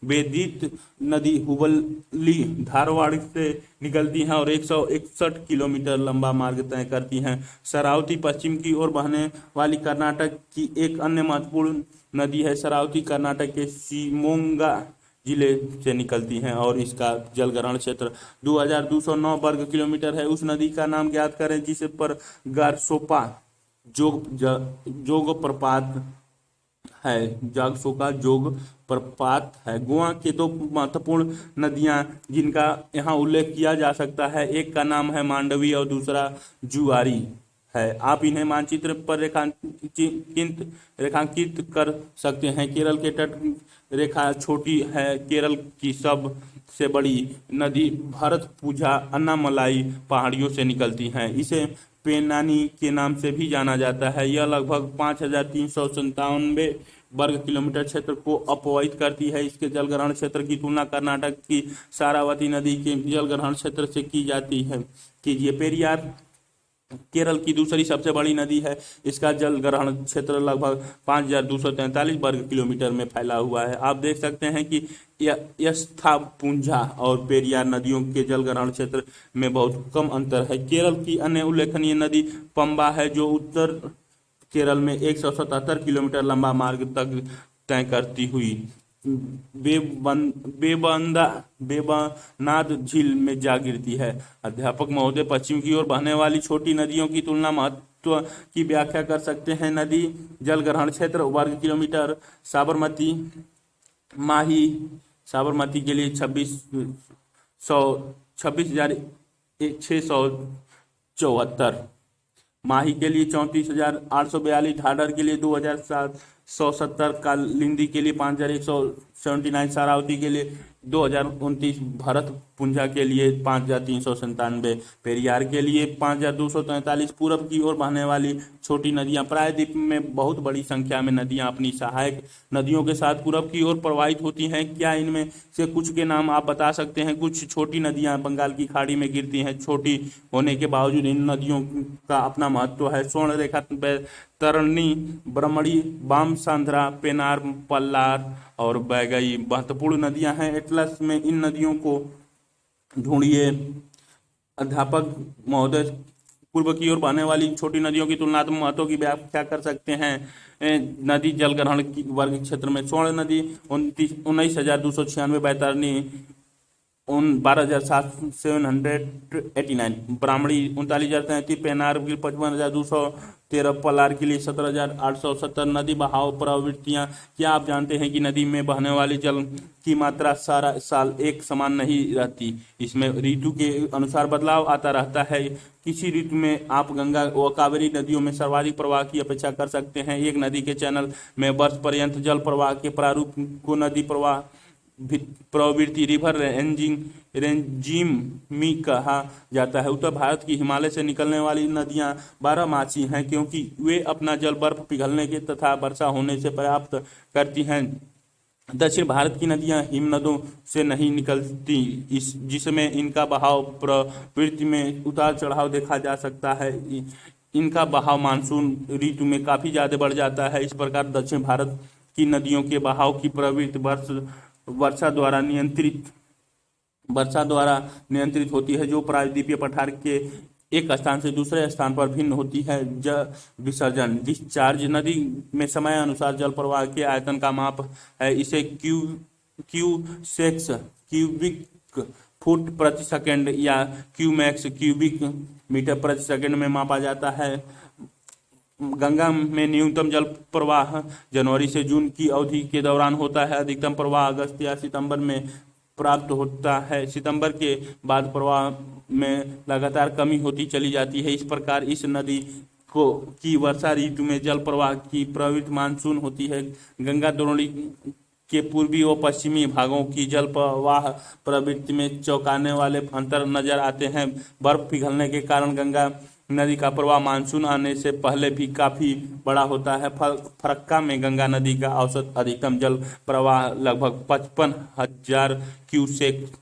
S1: बेदित नदी हुबली धारवाड़ से निकलती है और 161 किलोमीटर लंबा मार्ग तय करती हैं। शरावती पश्चिम की ओर बहने वाली कर्नाटक की एक अन्य महत्वपूर्ण नदी है। शरावती कर्नाटक के शिवमोगा जिले से निकलती हैं और इसका जलग्रहण क्षेत्र 2209 वर्ग किलोमीटर है। उस नदी का नाम ज्ञात करें जिसे पर गारसोपा जोग प्रपात है। जागसोका जोग प्रपात है। गोवा के दो महत्वपूर्ण नदियां जिनका यहाँ उल्लेख किया जा सकता है, एक का नाम है मांडवी और दूसरा जुआरी है। आप इन्हें मानचित्र पर रेखांकित कर सकते हैं। केरल के तट रेखा छोटी है। केरल की सबसे बड़ी नदी भरतपुझा अन्नामलाई पहाड़ियों से निकलती है। इसे पेनानी के नाम से भी जाना जाता है। यह लगभग 5,397 वर्ग किलोमीटर क्षेत्र को अपवहित करती है। इसके जलग्रहण क्षेत्र की तुलना कर्नाटक की सारावती नदी के जलग्रहण क्षेत्र से की जाती है। पेरियार केरल की दूसरी सबसे बड़ी नदी है। इसका जलग्रहण क्षेत्र लगभग 5,243 वर्ग किलोमीटर में फैला हुआ है। आप देख सकते हैं कि यस्थापुंझा और पेरियार नदियों के जलग्रहण क्षेत्र में बहुत कम अंतर है। केरल की अन्य उल्लेखनीय नदी पंबा है, जो उत्तर केरल में 177 किलोमीटर लंबा मार्ग तक तय करती हुई बेबनाद झील में जा गिरती है। अध्यापक महोदय, पश्चिम की ओर बहने वाली छोटी नदियों की तुलना महत्व की व्याख्या कर सकते हैं। नदी जल ग्रहण क्षेत्र वर्ग किलोमीटर। साबरमती माही, साबरमती के लिए 26,674, माही के लिए 34,842, ढाढर के लिए 2,770, कालिंदी के लिए 5,179, शरावती के लिए 2,029, भरत पुंजा के लिए 5,397, पेरियार के लिए 5,243। पूरब की ओर बहने वाली छोटी नदियां। प्रायद्वीप में बहुत बड़ी संख्या में नदियां अपनी सहायक नदियों के साथ पूरब की ओर प्रवाहित होती हैं। क्या इनमें से कुछ के नाम आप बता सकते हैं? कुछ छोटी नदियां बंगाल की खाड़ी में गिरती हैं। छोटी होने के बावजूद इन नदियों का अपना महत्व है। स्वर्ण रेखा, तरनी, ब्रह्मणी, बामसांध्रा, पेनार, पल्लार और बैगई महत्वपूर्ण नदियां हैं। एटलस में इन नदियों को ढूंढिए। अध्यापक महोदय, पूर्व की ओर बहने वाली छोटी नदियों की तुलनात्मक महत्व की व्याख्या कर सकते हैं। नदी जल ग्रहण की वर्ग क्षेत्र में स्वर्ण नदी 19,296, बैतरणी 12,789, ब्राह्मणी 39,033, पेनार 55,213, पलार के लिए 17,870। नदी बहाव प्रवृत्तियां। क्या आप जानते हैं कि नदी में बहने वाले जल की मात्रा सारा साल एक समान नहीं रहती? इसमें ऋतु के अनुसार बदलाव आता रहता है। किसी ऋतु में आप गंगा व कावेरी नदियों में सर्वाधिक प्रवाह की अपेक्षा कर सकते हैं। एक नदी के चैनल में वर्ष पर्यंत जल प्रवाह के प्रारूप को नदी प्रवाह प्रवृत्ति रिवर रेंजिमी कहा जाता है। उत्तर भारत की हिमालय से निकलने वाली नदियां बारहमासी हैं, क्योंकि वे अपना जल बर्फ पिघलने के तथा वर्षा होने से प्राप्त करती हैं। दक्षिण भारत की नदियां हिमनदों से नहीं निकलती, जिसमें इनका बहाव प्रवृत्ति में उतार चढ़ाव देखा जा सकता है। इनका बहाव मानसून ऋतु में काफी ज्यादा बढ़ जाता है। इस प्रकार दक्षिण भारत की नदियों के बहाव की प्रवृत्ति वर्षा द्वारा नियंत्रित होती है, जो प्रायद्वीपीय पठार के एक स्थान से दूसरे स्थान पर भिन्न होती है। जल विसर्जन, डिस्चार्ज, नदी में समय अनुसार जल प्रवाह के आयतन का माप है। इसे क्यूसेक्स, क्यूबिक फुट प्रति सेकंड या क्यूमैक्स, क्यूबिक मीटर प्रति सेकंड में मापा जाता है। गंगा में न्यूनतम जल प्रवाह जनवरी से जून की अवधि के दौरान होता है। अधिकतम प्रवाह अगस्त या सितंबर में प्राप्त होता है। सितंबर के बाद प्रवाह में लगातार कमी होती चली जाती है। इस प्रकार इस नदी की वर्षा ऋतु में जल प्रवाह की प्रवृत्ति मानसून होती है। गंगा द्रोणी के पूर्वी व पश्चिमी भागों की जल प्रवाह प्रवृत्ति में चौंकाने वाले अंतर नजर आते हैं। बर्फ पिघलने के कारण गंगा नदी का प्रवाह मानसून आने से पहले भी काफी बड़ा होता है। फरक्का में गंगा नदी का औसत अधिकतम जल प्रवाह लगभग 55,000 क्यूसेक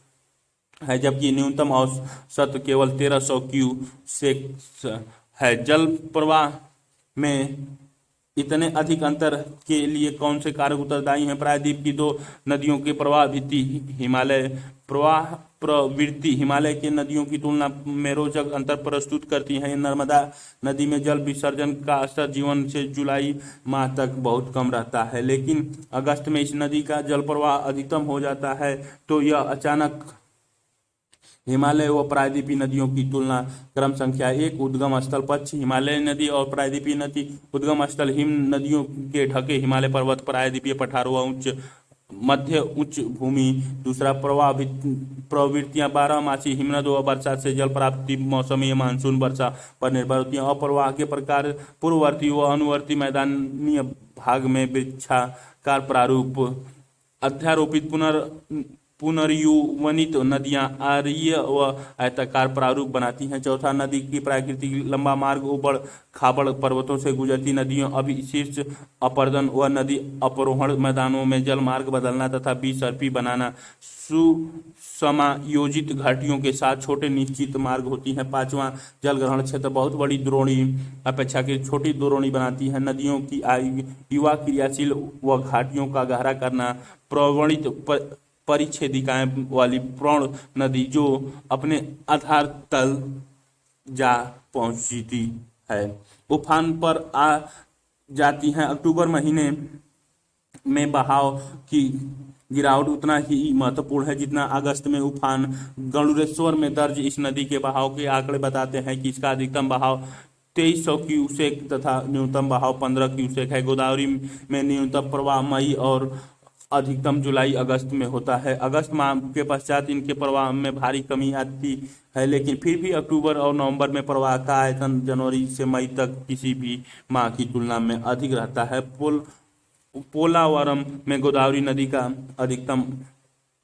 S1: है, जबकि न्यूनतम औसत केवल 1,300 क्यूसेक है। जल प्रवाह में इतने अधिक अंतर के लिए कौन से कारक उत्तरदायी हैं? प्रायद्वीप की दो नदियों के प्रवाह भित्ति हिमालय प्रवाह प्रवृत्ति हिमालय के नदियों की तुलना में रोचक अंतर प्रस्तुत करती हैं। नर्मदा नदी में जल विसर्जन का स्तर जून से जुलाई माह तक बहुत कम रहता है, लेकिन अगस्त में इस नदी का जल प्रवाह अधिकतम हो जाता है। तो यह अचानक हिमालय व प्रायद्वीपीय नदियों की तुलना। क्रम संख्या 1, उद्गम स्थल पक्ष हिमालय नदी और प्रायद्वीपीय नदी। उद्गम स्थल हिम नदियों के ढके हिमालय पर्वत, प्रायद्वीपीय पठार व मध्य उच्च भूमि। दूसरा, प्रवाह प्रवृत्तियां बारहमासी हिमनद व बरसात से जल प्राप्ति मौसमी मानसून वर्षा पर निर्भर होती हैं। अप्रवाह के प्रकार पूर्ववर्ती व अनुवर्ती मैदानी भाग में वृक्षाकार प्रारूप। अध्यारोपित पुनर्युवनित नदियां आर्य व आयताकार प्रारूप बनाती हैं। चौथा, नदी की प्राकृतिक लंबा मार्ग उबड़ खाबड़ पर्वतों से गुजरती नदियों अभिशीर्ष अपर्दन व नदी अपरोहण मैदानों में जल मार्ग बदलना तथा बीसर्पी बनाना। सुसमायोजित घाटियों के साथ छोटे निश्चित मार्ग होती हैं। पांचवा, जल ग्रहण क्षेत्र बहुत बड़ी द्रोणी अपेक्षाकृत छोटी द्रोणी बनाती है। नदियों की युवा क्रियाशील व घाटियों का गहरा करना। प्रवणित परिच्छेदिकाएं वाली प्रौढ़ नदी जो अपने आधार तल जा पहुंचती है, उफान पर आ जाती हैं। अक्टूबर महीने में बहाव की गिरावट उतना ही महत्वपूर्ण है जितना अगस्त में उफान। गरुड़ेश्वर में दर्ज इस नदी के बहाव के आंकड़े बताते हैं कि इसका अधिकतम बहाव 2300 क्यूसेक तथा न्यूनतम बहाव 15 क्यूसेक है। गोदावरी में न्यूनतम प्रवाह मई और अधिकतम जुलाई अगस्त में होता है। अगस्त माह के पश्चात इनके प्रवाह में भारी कमी आती है, लेकिन फिर भी अक्टूबर और नवंबर में प्रवाह का आयतन जनवरी से मई तक किसी भी माह की तुलना में अधिक रहता है। पोलावरम में गोदावरी नदी का अधिकतम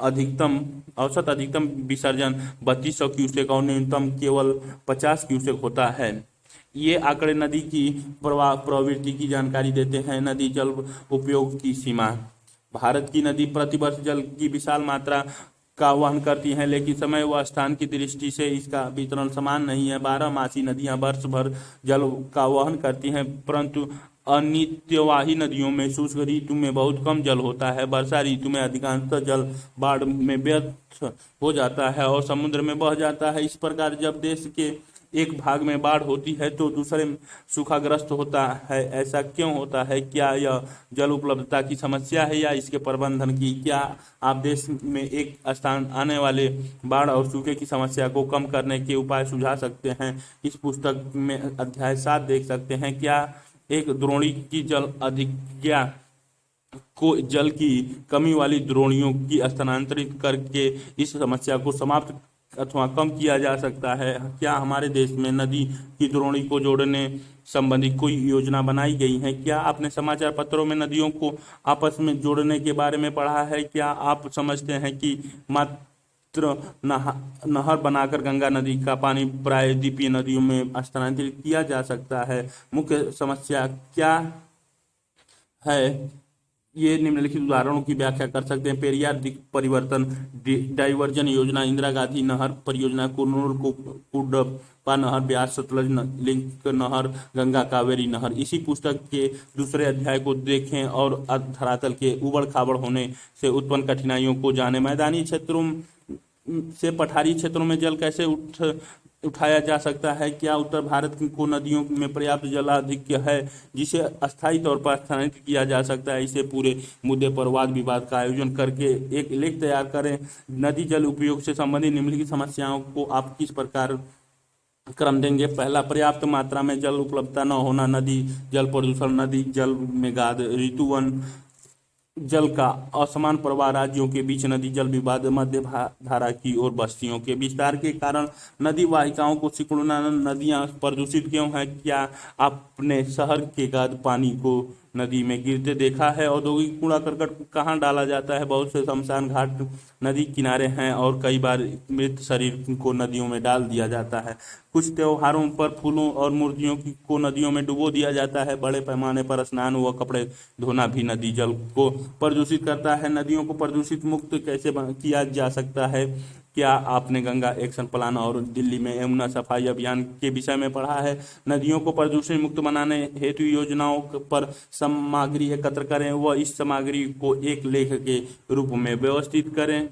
S1: अधिकतम औसत अधिकतम विसर्जन 3200 क्यूसेक और न्यूनतम केवल 50 क्यूसेक होता है। ये आंकड़े नदी की प्रवाह प्रवृत्ति की जानकारी देते हैं। नदी जल उपयोग की सीमा। भारत की नदी प्रतिवर्ष जल की विशाल मात्रा का वहन करती हैं, लेकिन समय व स्थान की दृष्टि से इसका वितरण समान नहीं है। 12 मासी नदियां वर्ष भर जल का वहन करती हैं, परंतु अनित्यवाही नदियों में शुष्क ऋतु में बहुत कम जल होता है। वर्षा ऋतु में अधिकांशतः जल बाढ़ में व्यर्थ हो जाता है और समुद्र में बह जाता है। इस प्रकार जब देश के एक भाग में बाढ़ होती है तो दूसरे में सूखाग्रस्त होता है। ऐसा क्यों होता है? क्या यह जल उपलब्धता की समस्या है या इसके प्रबंधन की? क्या आप देश में एक स्थान आने वाले बाढ़ और सूखे की समस्या को कम करने के उपाय सुझा सकते हैं? इस पुस्तक में अध्याय 7 देख सकते हैं। क्या एक द्रोणी की जल अधिज्ञा को जल की कमी वाली द्रोणियों की स्थानांतरित करके इस समस्या को समाप्त अथवा कम किया जा सकता है? क्या हमारे देश में नदी की द्रोणी को जोड़ने संबंधी कोई योजना बनाई गई है? क्या आपने समाचार पत्रों में नदियों को आपस में जोड़ने के बारे में पढ़ा है? क्या आप समझते हैं कि मात्र नहर बनाकर गंगा नदी का पानी प्रायद्वीपीय नदियों में स्थानांतरित किया जा सकता है? मुख्य समस्या क्या है? ये निम्नलिखित उदाहरणों की व्याख्या कर सकते हैं। पेरियार परिवर्तन डाइवर्जन योजना, इंदिरा गांधी नहर परियोजना, कुर्नूल कुडप्पा नहर, ब्यास सतलज लिंक नहर, गंगा कावेरी नहर। इसी पुस्तक के दूसरे अध्याय को देखें और धरातल के उबड़ खाबड़ होने से उत्पन्न कठिनाइयों को जाने। मैदानी क्षेत्रों से पठारी क्षेत्रों में जल कैसे उठाया जा सकता है? क्या उत्तर भारत को नदियों में पर्याप्त जलाधिक्य है जिसे अस्थायी तौर पर स्थानांतरित किया जा सकता है? इसे पूरे मुद्दे पर वाद विवाद का आयोजन करके एक लेख तैयार करें। नदी जल उपयोग से संबंधित निम्नलिखित समस्याओं को आप किस प्रकार क्रम देंगे? पहला, पर्याप्त मात्रा में जल उपलब्धता न होना, नदी जल प्रदूषण, नदी जल में गाद, ऋतुवन जल का असमान प्रवाह, राज्यों के बीच नदी जल विवाद, मध्य धारा की ओर बस्तियों के विस्तार के कारण नदी वाहिकाओं को सिकुड़ना। नदियां प्रदूषित क्यों हैं? क्या आपने शहर के गाद पानी को नदी में गिरते देखा है? औद्योगिक कूड़ा करकट कहाँ डाला जाता है? बहुत से शमशान घाट नदी किनारे हैं और कई बार मृत शरीर को नदियों में डाल दिया जाता है। कुछ त्योहारों पर फूलों और मूर्तियों को नदियों में डुबो दिया जाता है। बड़े पैमाने पर स्नान व कपड़े धोना भी नदी जल को प्रदूषित करता है। नदियों को प्रदूषित मुक्त कैसे किया जा सकता है? क्या आपने गंगा एक्शन प्लान और दिल्ली में यमुना सफाई अभियान के विषय में पढ़ा है? नदियों को प्रदूषण मुक्त बनाने हेतु योजनाओं पर सामग्री एकत्र करें व इस सामग्री को एक लेख के रूप में व्यवस्थित करें।